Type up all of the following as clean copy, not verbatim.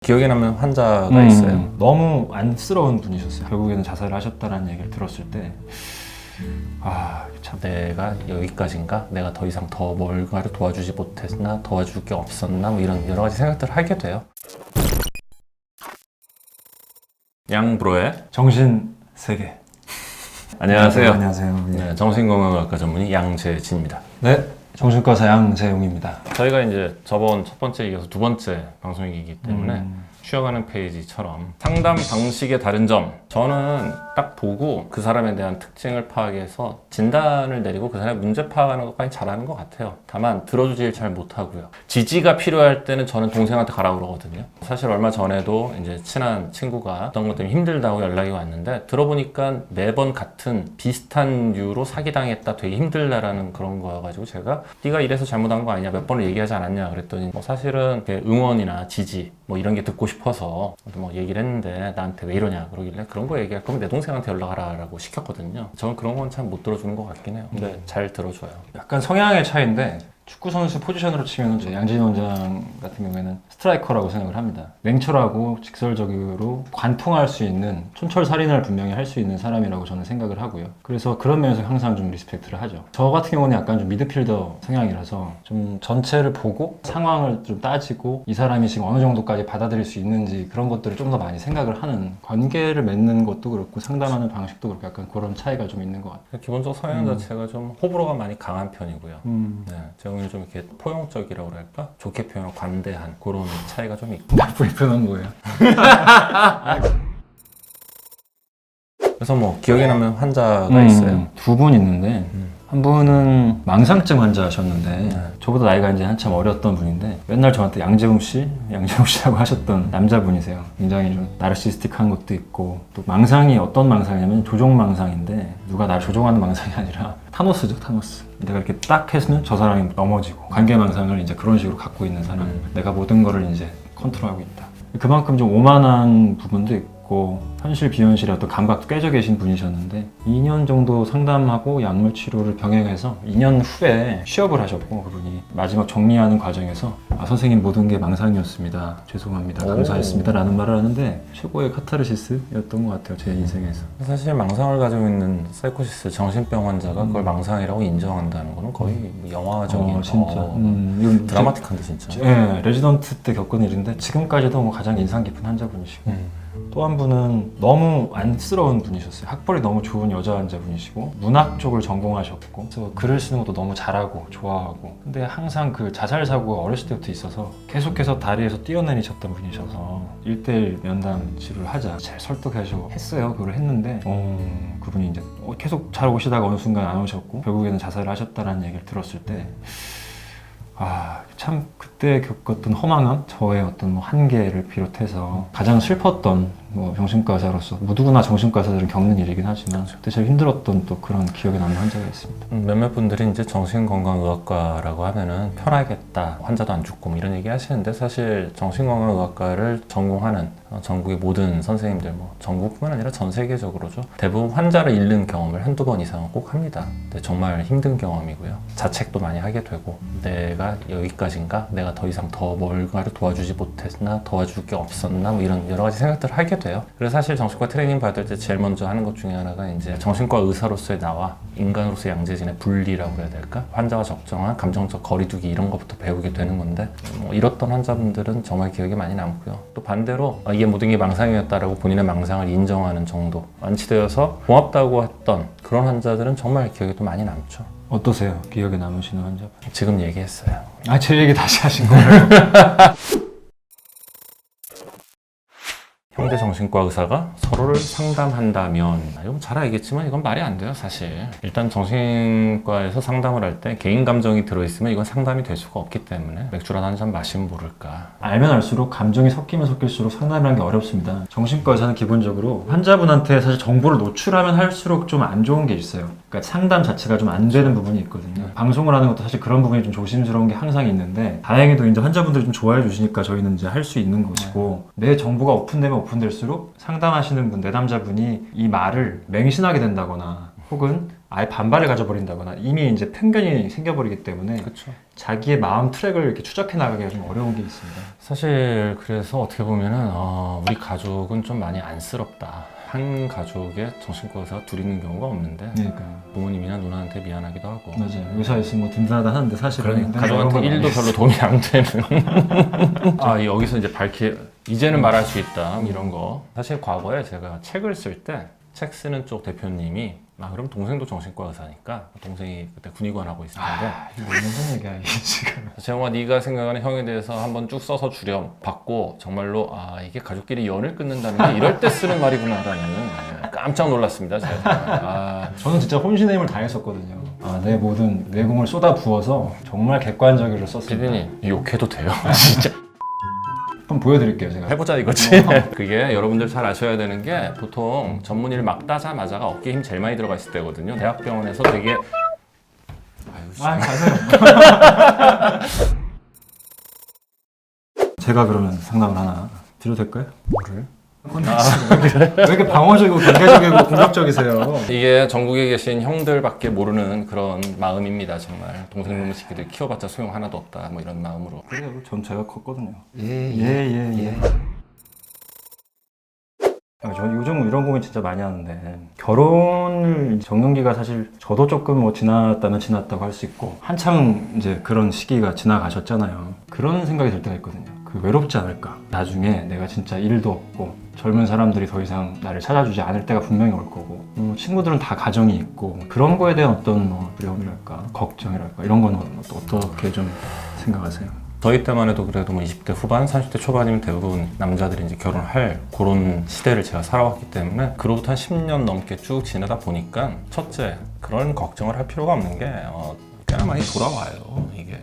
기억에 남는 환자가 있어요. 너무 안쓰러운 분이셨어요. 결국에는 자살을 하셨다는 얘기를 들었을 때 참 내가 여기까지인가? 내가 더 이상 더 뭔가를 도와주지 못했나? 도와줄 게 없었나? 뭐 이런 여러 가지 생각들을 하게 돼요. 양브로의 정신 세계. 안녕하세요. 안녕하세요. 네, 정신건강의학과 전문의 양재진입니다. 네, 정신과사 양재용입니다. 저희가 이제 저번 첫 번째 이어서 두 번째 방송이기 때문에 쉬어가는 페이지처럼 상담 방식의 다른 점, 저는 딱 보고 그 사람에 대한 특징을 파악해서 진단을 내리고 그 사람의 문제 파악하는 것까지 잘하는 것 같아요. 다만 들어주질 잘 못하고요. 지지가 필요할 때는 저는 동생한테 가라고 그러거든요. 사실 얼마 전에도 이제 친한 친구가 어떤 것 때문에 힘들다고 연락이 왔는데 들어보니까 매번 같은 비슷한 이유로 사기당했다, 되게 힘들다라는 그런 거여가지고 제가 네가 이래서 잘못한 거 아니냐, 몇 번을 얘기하지 않았냐 그랬더니 뭐 사실은 응원이나 지지 뭐 이런 게 듣고 싶어서 뭐 얘기를 했는데 나한테 왜 이러냐 그러길래 그런 거 얘기할 거면 내 동생한테 연락하라 라고 시켰거든요. 저는 그런 건 참 못 들어주는 것 같긴 해요. 근데 잘 들어줘요. 약간 성향의 차이인데 축구 선수 포지션으로 치면 이제 양진희 원장 같은 경우에는 스트라이커라고 생각을 합니다. 냉철하고 직설적으로 관통할 수 있는 촌철살인을 분명히 할 수 있는 사람이라고 저는 생각을 하고요. 그래서 그런 면에서 항상 좀 리스펙트를 하죠. 저 같은 경우는 약간 좀 미드필더 성향이라서 좀 전체를 보고 상황을 좀 따지고 이 사람이 지금 어느 정도까지 받아들일 수 있는지 그런 것들을 좀 더 많이 생각을 하는, 관계를 맺는 것도 그렇고 상담하는 방식도 그렇고 약간 그런 차이가 좀 있는 것 같아요. 기본적으로 성향 자체가 좀 호불호가 많이 강한 편이고요. 네, 제가 오늘 좀 이렇게 포용적이라고 할까? 좋게 표현한 관대한 그런 차이가 좀 있고. 나쁘게 표현한 거예요. 그래서 뭐 기억에 남는 환자가 있어요. 두 분 있는데 한 분은 망상증 환자셨는데 저보다 나이가 이제 한참 어렸던 분인데 맨날 저한테 양재웅 씨라고 하셨던 남자분이세요. 굉장히 좀 나르시스틱한 것도 있고, 또 망상이 어떤 망상이냐면 조종 망상인데 누가 나를 조종하는 망상이 아니라 타노스죠, 타노스. 내가 이렇게 딱 했으면 저 사람이 넘어지고, 관계 망상을 이제 그런 식으로 갖고 있는 사람. 내가 모든 거를 이제 컨트롤하고 있다. 그만큼 좀 오만한 부분도 있고 현실 비현실의 어떤 감각도 깨져 계신 분이셨는데 2년 정도 상담하고 약물 치료를 병행해서 2년 후에 취업을 하셨고, 그분이 마지막 정리하는 과정에서 선생님 모든 게 망상이었습니다, 죄송합니다, 감사했습니다 라는 말을 하는데 최고의 카타르시스였던 것 같아요, 제 인생에서. 사실 망상을 가지고 있는 사이코시스 정신병 환자가 그걸 망상이라고 인정한다는 거는 거의 영화적인 진짜 이건 드라마틱한데 진짜. 네, 레지던트 때 겪은 일인데 지금까지도 뭐 가장 인상 깊은 환자분이시고, 또 한 분은 너무 안쓰러운 분이셨어요. 학벌이 너무 좋은 여자 환자분이시고 문학 쪽을 전공하셨고, 그래서 글을 쓰는 것도 너무 잘하고 좋아하고, 근데 항상 그 자살 사고가 어렸을 때부터 있어서 계속해서 다리에서 뛰어내리셨던 분이셔서 1대1 면담 치료를 하자 잘 설득하셔 했어요. 그걸 했는데 그분이 이제 계속 잘 오시다가 어느 순간 안 오셨고 결국에는 자살을 하셨다는 얘기를 들었을 때 참 그때 겪었던 허망함, 저의 어떤 한계를 비롯해서 가장 슬펐던, 정신과 의사로서 누구나 정신과 의사들은 겪는 일이긴 하지만 그때 제일 힘들었던 또 그런 기억에 남는 환자가 있습니다. 몇몇 분들이 이제 정신건강의학과라고 하면은 편하겠다, 환자도 안 죽고 뭐 이런 얘기 하시는데, 사실 정신건강의학과를 전공하는 전국의 모든 선생님들, 뭐 전국뿐만 아니라 전 세계적으로죠, 대부분 환자를 잃는 경험을 한두 번 이상은 꼭 합니다. 근데 정말 힘든 경험이고요. 자책도 많이 하게 되고, 내가 여기까지인가? 내가 더 이상 더 뭔가를 도와주지 못했나? 도와줄 게 없었나? 뭐 이런 여러 가지 생각들을 하게 돼요. 그래서 사실 정신과 트레이닝 받을 때 제일 먼저 하는 것 중에 하나가 이제 정신과 의사로서의 나와 인간으로서의 양재진의 분리라고 해야 될까? 환자와 적정한 감정적 거리두기, 이런 것부터 배우게 되는 건데, 잃었던 환자분들은 정말 기억에 많이 남고요. 또 반대로 이게 모든 게 망상이었다라고 본인의 망상을 인정하는 정도, 완치되어서 고맙다고 했던 그런 환자들은 정말 기억에 또 많이 남죠. 어떠세요? 기억에 남으시는 환자분? 지금 얘기했어요. 제 얘기 다시 하신 거예요? 형제 정신과 의사가 서로를 상담한다면, 이건 잘 알겠지만 이건 말이 안 돼요, 사실. 일단 정신과에서 상담을 할 때 개인 감정이 들어있으면 이건 상담이 될 수가 없기 때문에 맥주라도 한 잔 마시면 모를까. 알면 알수록 감정이 섞이면 섞일수록 상담이라는 게 어렵습니다. 정신과 의사는 기본적으로 환자분한테 사실 정보를 노출하면 할수록 좀 안 좋은 게 있어요. 그러니까 상담 자체가 좀 안 되는 부분이 있거든요. 방송을 하는 것도 사실 그런 부분이 좀 조심스러운 게 항상 있는데, 다행히도 이제 환자분들이 좀 좋아해 주시니까 저희는 이제 할 수 있는 것이고, 내 정보가 오픈되면 오픈될수록 상담하시는 분, 내담자분이 이 말을 맹신하게 된다거나 혹은 아예 반발을 가져버린다거나 이미 이제 편견이 생겨버리기 때문에 그쵸. 자기의 마음 트랙을 이렇게 추적해 나가기가 좀 어려운 게 있습니다. 사실 그래서 어떻게 보면은 우리 가족은 좀 많이 안쓰럽다. 한 가족에 정신과 의사가 둘 있는 경우가 없는데 그러니까 부모님이나 누나한테 미안하기도 하고 맞아요. 의사 있으면 뭐 든든하다 하는데 사실은 가족한테 일도 별로 도움이 안 되는 여기서 이제 이제는 말할 수 있다 이런 거. 사실 과거에 제가 책을 쓸 때 책 쓰는 쪽 대표님이 그럼 동생도 정신과 의사니까 동생이 그때 군의관 하고 있을 텐데 이게 몇 년 전 얘기야 이게 지금. 재홍아 네가 생각하는 형에 대해서 한번 쭉 써서 주렴 받고 정말로 이게 가족끼리 연을 끊는다는 게 이럴 때 쓰는 말이구나라는 깜짝 놀랐습니다 제가. 저는 진짜 혼신의 힘을 다했었거든요. 내 모든 내공을 쏟아 부어서 정말 객관적으로 썼습니다. 피디님 욕해도 돼요 진짜. 한번 보여드릴게요 제가. 해보자 이거지. 그게 여러분들 잘 아셔야 되는 게 보통 전문의를 막 따자마자가 어깨에 힘 제일 많이 들어가 있을 때거든요. 대학병원에서 되게 가세요. 제가 그러면 상담을 하나 드려도 될까요? 뭐를? 왜 이렇게 방어적이고 경계적이고 공격적이세요? 이게 전국에 계신 형들밖에 모르는 그런 마음입니다. 정말 동생 놈의 새끼들 키워봤자 소용 하나도 없다 뭐 이런 마음으로. 그래요. 전 제가 컸거든요. 예. 저 요즘 이런 고민 진짜 많이 하는데 결혼을 정년기가 사실 저도 조금 뭐 지났다면 지났다고 할 수 있고 한창 이제 그런 시기가 지나가셨잖아요. 그런 생각이 들 때가 있거든요. 외롭지 않을까? 나중에 내가 진짜 일도 없고 젊은 사람들이 더 이상 나를 찾아주지 않을 때가 분명히 올 거고 친구들은 다 가정이 있고 그런 거에 대한 어떤 두려움이랄까 걱정이랄까 이런 건 어떻게 좀 생각하세요? 저희 때만 해도 그래도 20대 후반, 30대 초반이면 대부분 남자들이 이제 결혼할 그런 시대를 제가 살아왔기 때문에 그로부터 한 10년 넘게 쭉 지내다 보니까 첫째, 그런 걱정을 할 필요가 없는 게 꽤나 많이 돌아와요, 이게.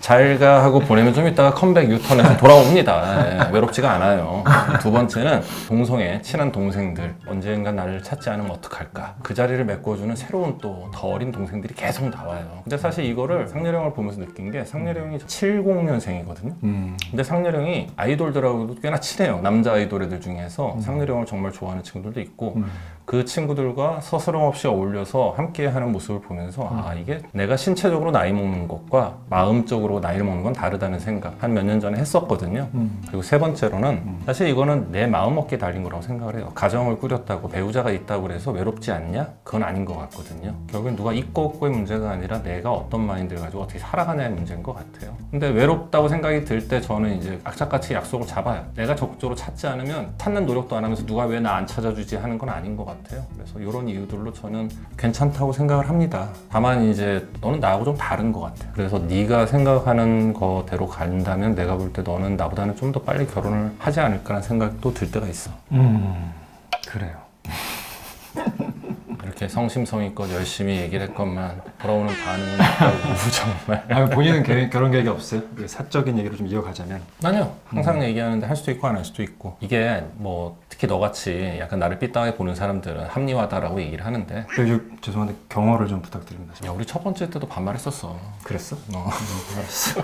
잘가 하고 보내면 좀 이따가 컴백 유턴해서 돌아옵니다. 외롭지가 않아요. 두 번째는 동성애, 친한 동생들 언젠간 나를 찾지 않으면 어떡할까. 그 자리를 메꿔주는 새로운 또 더 어린 동생들이 계속 나와요. 근데 사실 이거를 상렬형을 보면서 느낀 게 상렬형이 70년생이거든요. 근데 상렬형이 아이돌들하고도 꽤나 친해요. 남자 아이돌 애들 중에서 상렬형을 정말 좋아하는 친구들도 있고 그 친구들과 서스럼 없이 어울려서 함께하는 모습을 보면서 이게 내가 신체적으로 나이 먹는 것과 마음적으로 나이를 먹는 건 다르다는 생각 한 몇 년 전에 했었거든요. 그리고 세 번째로는 사실 이거는 내 마음 먹기에 달린 거라고 생각을 해요. 가정을 꾸렸다고 배우자가 있다고 해서 외롭지 않냐? 그건 아닌 것 같거든요. 결국엔 누가 있고 없고의 문제가 아니라 내가 어떤 마인드를 가지고 어떻게 살아가냐의 문제인 것 같아요. 근데 외롭다고 생각이 들 때 저는 이제 악착같이 약속을 잡아요. 내가 적극적으로 찾지 않으면 찾는 노력도 안 하면서 누가 왜 나 안 찾아주지 하는 건 아닌 것 같아요. 그래서 이런 이유들로 저는 괜찮다고 생각을 합니다. 다만 이제 너는 나하고 좀 다른 것 같아. 그래서 네가 생각하는 거대로 간다면 내가 볼 때 너는 나보다는 좀 더 빨리 결혼을 하지 않을까라는 생각도 들 때가 있어. 그래요. 이렇게 성심성의껏 열심히 얘기를 했건만 돌아오는 반응은 없다고 정말. 본인은 결혼 계획이 없어요? 사적인 얘기로 좀 이어가자면 아니요. 항상 얘기하는데 할 수도 있고 안 할 수도 있고 이게 뭐 특히 너같이 약간 나를 삐딱하게 보는 사람들은 합리화다라고 얘기를 하는데 죄송한데 경호를 좀 부탁드립니다. 야, 우리 첫 번째 때도 반말했었어. 그랬어? 알았어.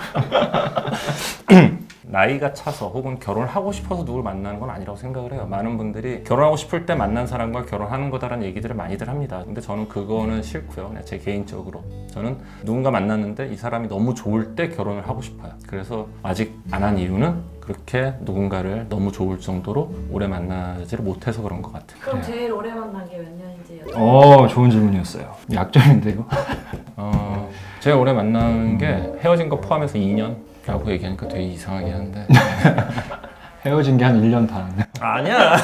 나이가 차서 혹은 결혼을 하고 싶어서 누굴 만나는 건 아니라고 생각을 해요. 많은 분들이 결혼하고 싶을 때 만난 사람과 결혼하는 거다라는 얘기들을 많이들 합니다. 근데 저는 그거는 싫고요. 그냥 제 개인적으로 저는 누군가 만났는데 이 사람이 너무 좋을 때 결혼을 하고 싶어요. 그래서 아직 안 한 이유는 그렇게 누군가를 너무 좋을 정도로 오래 만나지를 못해서 그런 것 같아요. 그럼 제일 오래 만난 게 몇 년인지 여쭤볼까요? 좋은 질문이었어요. 약점인데 이거? 제가 오래 만난 게 헤어진 거 포함해서 2년이라고 얘기하니까 되게 이상하긴 한데 헤어진 게 한 1년 반. 아니야.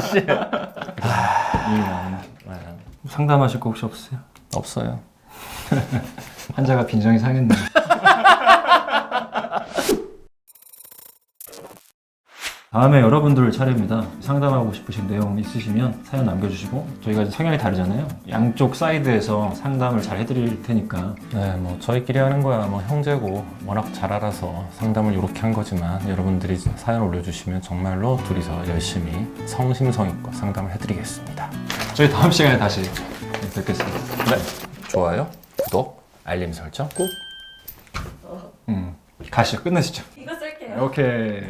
씨. 2년. 상담하실 거 혹시 없으세요? 없어요. 환자가 빈정이 상했네. 다음에 여러분들 차례입니다. 상담하고 싶으신 내용 있으시면 사연 남겨주시고 저희가 성향이 다르잖아요. 양쪽 사이드에서 상담을 잘 해드릴 테니까 네, 뭐 저희끼리 하는 거야 뭐 형제고 워낙 잘 알아서 상담을 이렇게 한 거지만 여러분들이 사연 올려주시면 정말로 둘이서 열심히 성심성의껏 상담을 해드리겠습니다. 저희 다음 시간에 다시 뵙겠습니다. 네, 좋아요, 구독, 알림 설정 꾹. 가시죠. 끝내시죠. 이거 쓸게요. 오케이.